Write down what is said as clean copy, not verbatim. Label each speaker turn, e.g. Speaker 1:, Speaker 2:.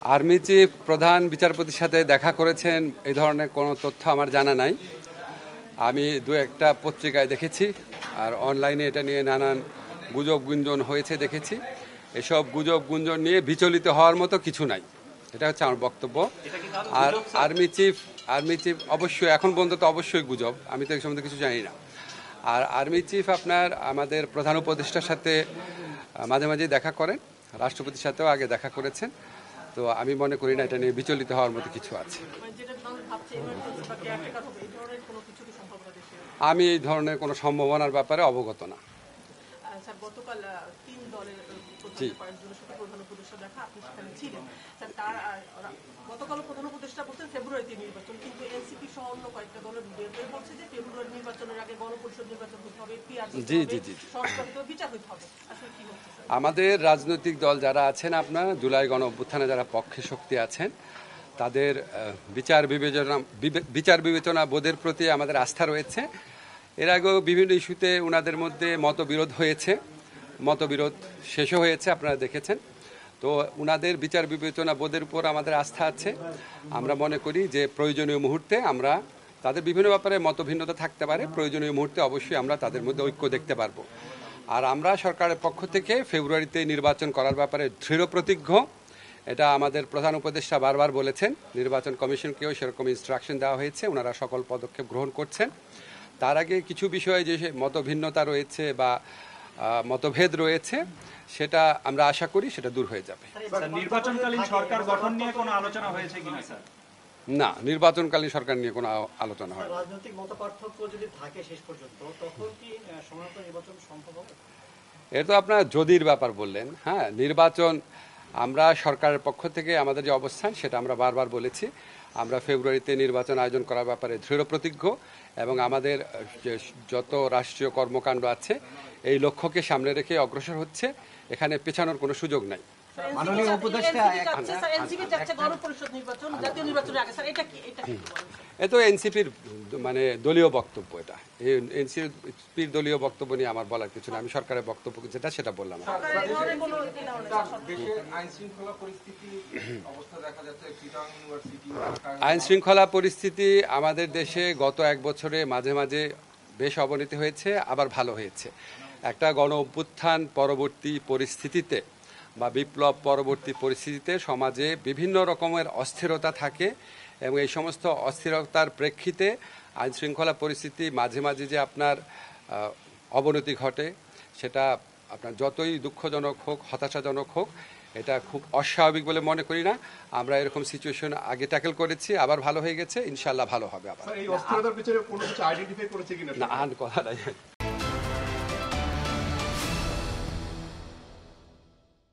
Speaker 1: Army chief প্রধান বিচারপতির সাথে দেখা করেছেন এই ধরনের কোনো তথ্য আমার জানা নাই। আমি দু একটা পত্রিকায় দেখেছি, আর অনলাইনে এটা নিয়ে নানান গুজব গুঞ্জন হয়েছে দেখেছি। এসব গুজব গুঞ্জন নিয়ে বিচলিত হওয়ার মতো কিছু নাই, এটা হচ্ছে আমার বক্তব্য। আর আর্মি চিফ অবশ্যই এখন পর্যন্ত তো অবশ্যই গুজব, আমি তো এই সম্বন্ধে কিছু জানি না। আর আর্মি চিফ আপনার আমাদের প্রধান উপদেষ্টার সাথে মাঝে মাঝে দেখা করেন, রাষ্ট্রপতির সাথেও আগে দেখা করেছেন। তো আমি মনে করি না এটা নিয়ে বিচলিত হওয়ার মতো কিছু আছে। আমি এই ধরনের কোনো সম্ভাবনার ব্যাপারে অবগত না। জি,
Speaker 2: গতকাল প্রধান উপদেষ্টা বলছেন ফেব্রুয়ারিতে নির্বাচন, কিন্তু এনসিপি সহ অন্য কয়েকটা দলের বের বলছে যে ফেব্রুয়ারি নির্বাচনের আগে গণপরিষদ নির্বাচন হতে হবে,
Speaker 1: জি জি জি
Speaker 2: সংস্কার বিচার হতে হবে। আসলে কি হচ্ছে
Speaker 1: আমাদের রাজনৈতিক দল যারা আছেন, আপনার জুলাই গণ অভ্যুত্থানে যারা পক্ষে শক্তি আছেন, তাদের বিচার বিবেচনা বোধের প্রতি আমাদের আস্থা রয়েছে। এর আগেও বিভিন্ন ইস্যুতে ওনাদের মধ্যে মতবিরোধ হয়েছে, মতবিরোধ শেষও হয়েছে, আপনারা দেখেছেন। তো ওনাদের বিচার বিবেচনা বোধের উপর আমাদের আস্থা আছে। আমরা মনে করি যে প্রয়োজনীয় মুহূর্তে আমরা তাদের বিভিন্ন ব্যাপারে মতভিন্নতা থাকতে পারে, প্রয়োজনীয় মুহূর্তে অবশ্যই আমরা তাদের মধ্যে ঐক্য দেখতে পারবো। আর আমরা সরকারের পক্ষ থেকে ফেব্রুয়ারিতে নির্বাচন করার ব্যাপারে দৃঢ় প্রতিজ্ঞ। এটা আমাদের প্রধান উপদেষ্টা বারবার বলেছেন, নির্বাচন কমিশনকেও সেরকম ইনস্ট্রাকশন দেওয়া হয়েছে, ওনারা সকল পদক্ষেপ গ্রহণ করছেন। তার আগে কিছু বিষয়ে যে মতভিন্নতা রয়েছে বা মতভেদ রয়েছে, সেটা আমরা আশা করি সেটা দূর হয়ে যাবে।
Speaker 3: নির্বাচনকালীন সরকার গঠন নিয়ে কোনো আলোচনা হয়েছে কিনা স্যার?
Speaker 1: না, নির্বাচনকালীন সরকার নিয়ে কোনো আলোচনা হয়।
Speaker 4: রাজনৈতিক মতপার্থক্য যদি থাকে শেষ পর্যন্ত, তখন কি সমন্বিত নির্বাচন সম্ভব হবে?
Speaker 1: এটা তো আপনার যদির ব্যাপার বললেন। হ্যাঁ, নির্বাচন আমরা সরকারের পক্ষ থেকে আমাদের যে অবস্থান সেটা আমরা বারবার বলেছি। আমরা ফেব্রুয়ারিতে নির্বাচন আয়োজন করার ব্যাপারে দৃঢ় প্রতিজ্ঞ, এবং আমাদের যত রাষ্ট্রীয় কর্মকাণ্ড আছে এই লক্ষ্যকে সামনে রেখে অগ্রসর হচ্ছে, এখানে পেছানোর কোনো সুযোগ নাই।
Speaker 2: মাননীয় উপদেষ্টা
Speaker 1: এ তো এনসিপির মানে দলীয় বক্তব্য, এটা এনসিপির দলীয় বক্তব্য নিয়ে আমার বলার কিছু না। আমি সরকারের বক্তব্য যেটা সেটা বললাম। আইন শৃঙ্খলা পরিস্থিতি আমাদের দেশে গত এক বছরে মাঝে মাঝে বেশ অবনতি হয়েছে, আবার ভালো হয়েছে। একটা গণ অভ্যুত্থান পরবর্তী পরিস্থিতিতে বা বিপ্লব পরবর্তী পরিস্থিতিতে সমাজে বিভিন্ন রকমের অস্থিরতা থাকে, এবং এই সমস্ত অস্থিরতার প্রেক্ষিতে আইন শৃঙ্খলা পরিস্থিতি মাঝে মাঝে যে আপনার অবনতি ঘটে, সেটা আপনার যতই দুঃখজনক হোক, হতাশাজনক হোক, এটা খুব অস্বাভাবিক বলে মনে করি না। আমরা এরকম সিচুয়েশন আগে ট্যাকেল করেছি, আবার ভালো হয়ে গেছে, ইনশাল্লাহ ভালো হবে আবার।
Speaker 5: এই অস্থিরতার পিছনে কোনো কিছু আইডেন্টিফাই করেছে কিনা?
Speaker 1: না, কথা নাই।